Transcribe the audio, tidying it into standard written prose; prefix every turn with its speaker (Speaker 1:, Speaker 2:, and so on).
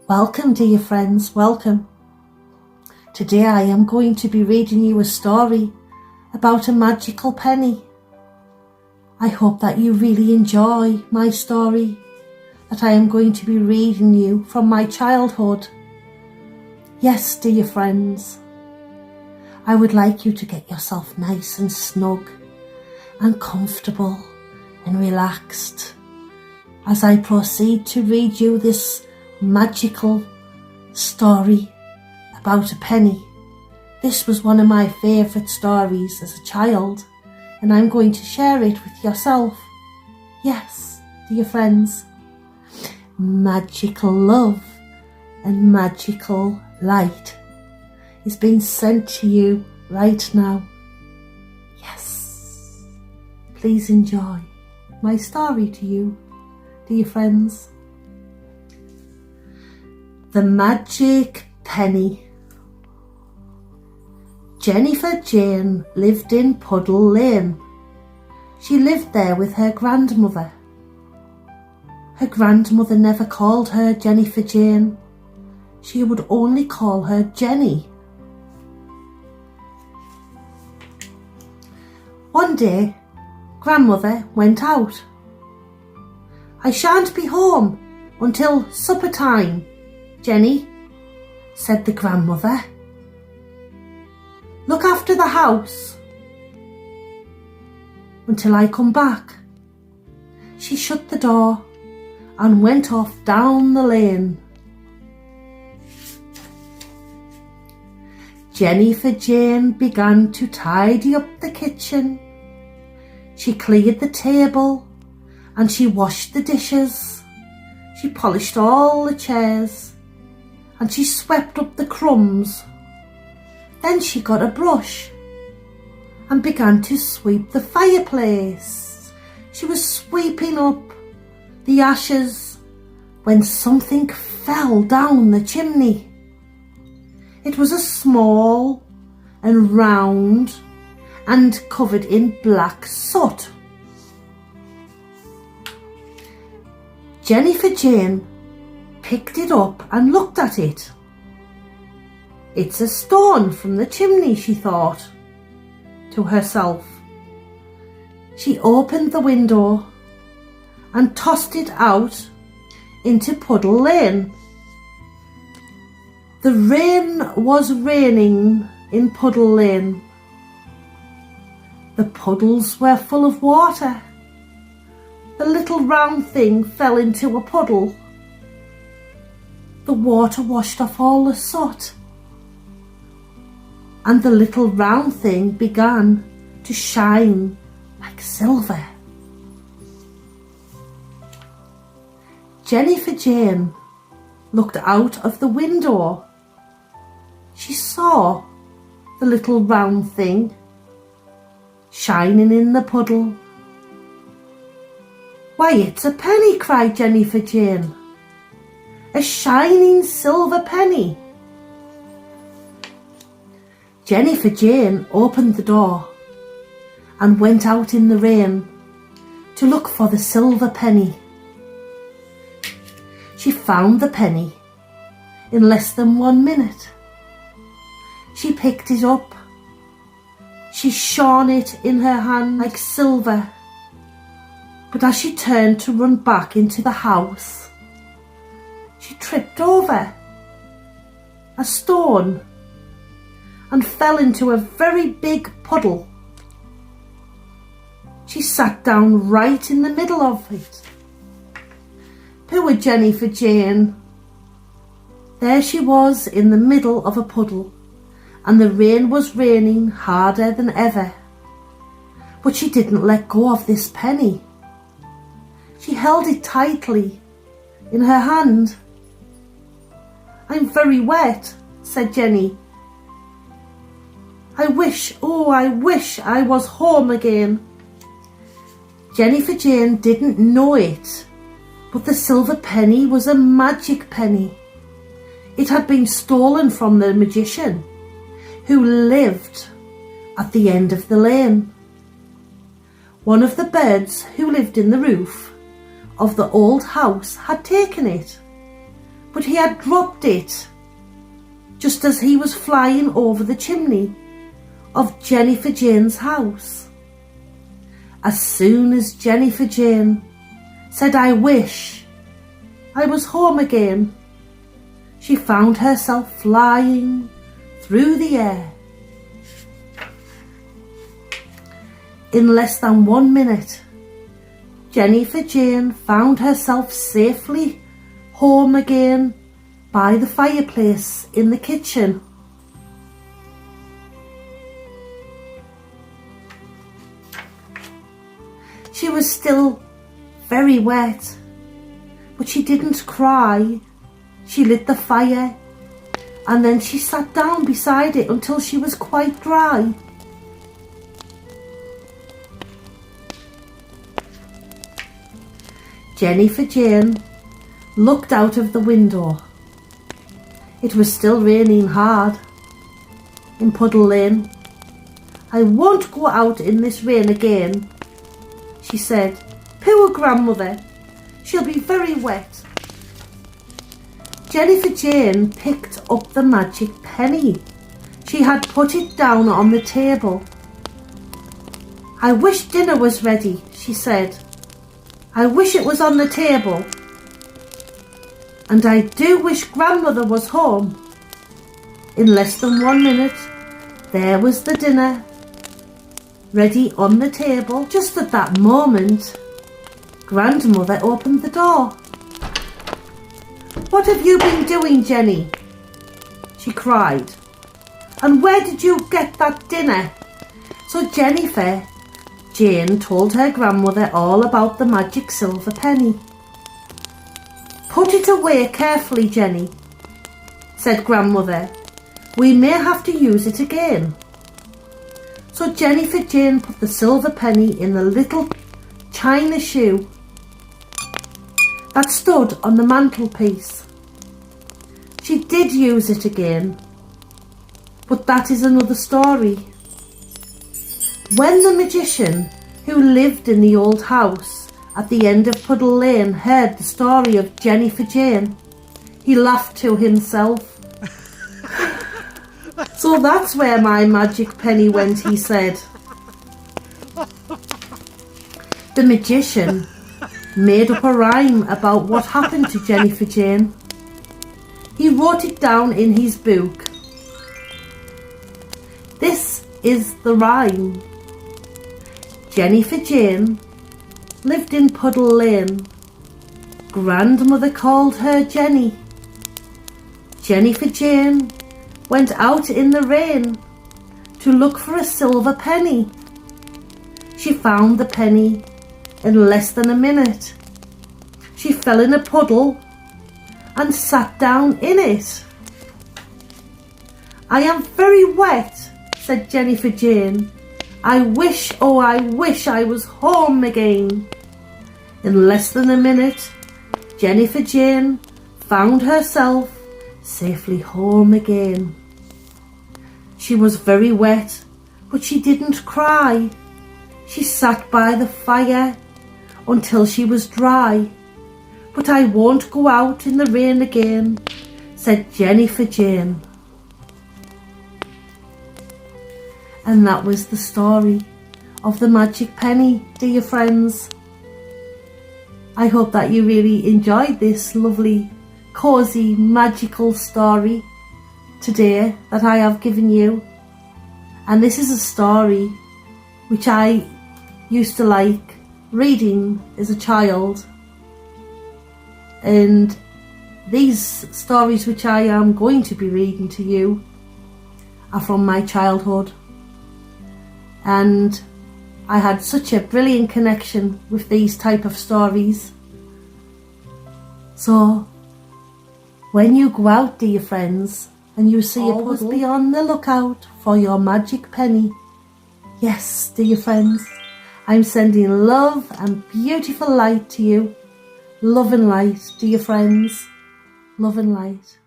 Speaker 1: Welcome, dear friends, welcome. Today I am going to be reading you a story about a magical penny. I hope that you really enjoy my story that I am going to be reading you from my childhood. Yes, dear friends, I would like you to get yourself nice and snug and comfortable and relaxed as I proceed to read you this magical story about a penny. This was one of my favourite stories as a child, and I'm going to share it with yourself. Yes, dear friends, magical love and magical light is being sent to you right now. Yes, please enjoy my story to you, dear friends. The Magic Penny. Jennifer Jane lived in Puddle Lane. She lived there with her grandmother. Her grandmother never called her Jennifer Jane. She would only call her Jenny. One day, grandmother went out. "I shan't be home until supper time, Jenny," said the grandmother. "Look after the house until I come back." She shut the door and went off down the lane. Jennifer Jane began to tidy up the kitchen. She cleared the table and she washed the dishes. She polished all the chairs and she swept up the crumbs. Then she got a brush and began to sweep the fireplace. She was sweeping up the ashes when something fell down the chimney. It was a small and round and covered in black soot. Jennifer Jane picked it up and looked at it. "It's a stone from the chimney," she thought to herself. She opened the window and tossed it out into Puddle Lane. The rain was raining in Puddle Lane. The puddles were full of water. The little round thing fell into a puddle. The water washed off all the soot, and the little round thing began to shine like silver. Jennifer Jane looked out of the window. She saw the little round thing shining in the puddle. "Why, it's a penny," cried Jennifer Jane. "A shining silver penny." Jennifer Jane opened the door and went out in the rain to look for the silver penny. She found the penny in less than 1 minute. She picked it up. She shone it in her hand like silver. But as she turned to run back into the house, she tripped over a stone and fell into a very big puddle. She sat down right in the middle of it. Poor Jennifer Jane. There she was in the middle of a puddle, and the rain was raining harder than ever. But she didn't let go of this penny. She held it tightly in her hand. "I'm very wet," said Jenny. I wish I was home again." Jennifer Jane didn't know it, but the silver penny was a magic penny. It had been stolen from the magician who lived at the end of the lane. One of the birds who lived in the roof of the old house had taken it, but he had dropped it just as he was flying over the chimney of Jennifer Jane's house. As soon as Jennifer Jane said, "I wish I was home again," she found herself flying through the air. In less than 1 minute, Jennifer Jane found herself safely home again by the fireplace in the kitchen. She was still very wet, but she didn't cry. She lit the fire and then she sat down beside it until she was quite dry. Jennifer Jane looked out of the window. It was still raining hard in Puddle Lane. "I won't go out in this rain again," she said. "Poor grandmother, she'll be very wet." Jennifer Jane picked up the magic penny. She had put it down on the table. "I wish dinner was ready," she said. "I wish it was on the table. And I do wish grandmother was home." In less than 1 minute, there was the dinner ready on the table. Just at that moment, grandmother opened the door. "What have you been doing, Jenny?" she cried. "And where did you get that dinner?" So Jennifer Jane told her grandmother all about the magic silver penny. "Put it away carefully, Jenny," said grandmother. "We may have to use it again." So Jennifer Jane put the silver penny in the little china shoe that stood on the mantelpiece. She did use it again, but that is another story. When the magician who lived in the old house at the end of Puddle Lane heard the story of Jennifer Jane, he laughed to himself. "So that's where my magic penny went," he said. The magician made up a rhyme about what happened to Jennifer Jane. He wrote it down in his book. This is the rhyme. Jennifer Jane lived in Puddle Lane. Grandmother called her Jenny. Jennifer Jane went out in the rain to look for a silver penny. She found the penny in less than a minute. She fell in a puddle and sat down in it. "I am very wet," said Jennifer Jane. "I wish, oh I wish I was home again." In less than a minute, Jennifer Jane found herself safely home again. She was very wet, but she didn't cry. She sat by the fire until she was dry. "But I won't go out in the rain again," said Jennifer Jane. And that was the story of the magic penny, dear friends. I hope that you really enjoyed this lovely, cosy, magical story today that I have given you. And this is a story which I used to like reading as a child. And these stories which I am going to be reading to you are from my childhood. And I had such a brilliant connection with these type of stories. So when you go out, dear friends, and you see a puddle, be on the lookout for your magic penny. Yes, dear friends, I'm sending love and beautiful light to you. Love and light, dear friends. Love and light.